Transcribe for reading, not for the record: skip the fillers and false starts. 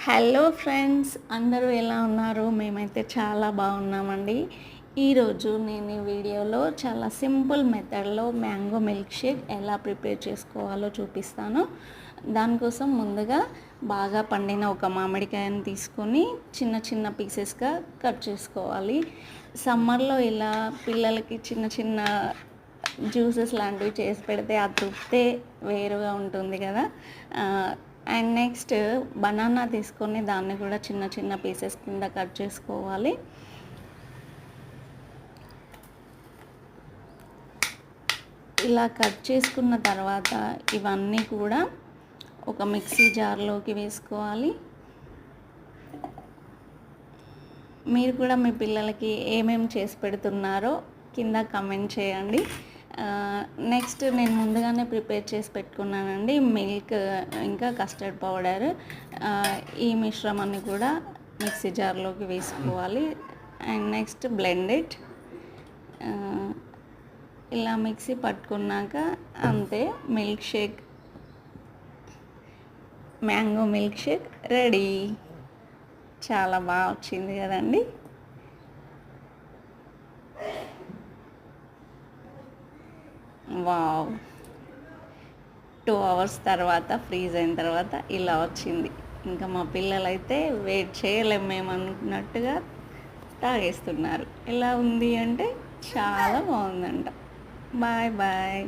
Hello friends, అందరూ ఎలా ఉన్నారు? మేమైతే చాలా బాగున్నామండి. ఈరోజు నేను ఈ వీడియోలో చాలా సింపుల్ మెథడ్లో మ్యాంగో మిల్క్ షేక్ ఎలా ప్రిపేర్ చేసుకోవాలో చూపిస్తాను. దానికోసం ముందుగా బాగా పండిన ఒక మామిడికాయను తీసుకొని చిన్న చిన్న పీసెస్గా కట్ చేసుకోవాలి. సమ్మర్లో ఇలా పిల్లలకి చిన్న చిన్న జ్యూసెస్ లాంటివి చేసి పెడితే ఆ తృప్తే వేరుగా ఉంటుంది కదా. అండ్ నెక్స్ట్ బనానా తీసుకొని దాన్ని కూడా చిన్న చిన్న పీసెస్ కింద కట్ చేసుకోవాలి. ఇలా కట్ చేసుకున్న తర్వాత ఇవన్నీ కూడా ఒక మిక్సీ జార్లోకి వేసుకోవాలి. మీరు కూడా మీ పిల్లలకి ఏమేమి చేసి పెడుతున్నారో కింద కమెంట్ చేయండి. నెక్స్ట్ నేను ముందుగానే ప్రిపేర్ చేసి పెట్టుకున్నానండి మిల్క్ ఇంకా కస్టర్డ్ పౌడర్. ఈ మిశ్రమాన్ని కూడా మిక్సీ జార్లోకి వేసుకోవాలి. And next blend it. ఇలా మిక్సీ పట్టుకున్నాక అంతే, milk shake, mango milk shake ready. చాలా బాగా వచ్చింది కదండి. వావ్, 2 hours తర్వాత ఫ్రీజ్ అయిన తర్వాత ఇలా వచ్చింది. ఇంకా మా పిల్లలైతే వెయిట్ చేయలేము మేము అన్నట్టుగా తాగేస్తున్నారు. ఎలా ఉంది అంటే చాలా బాగుందంట. Bye bye.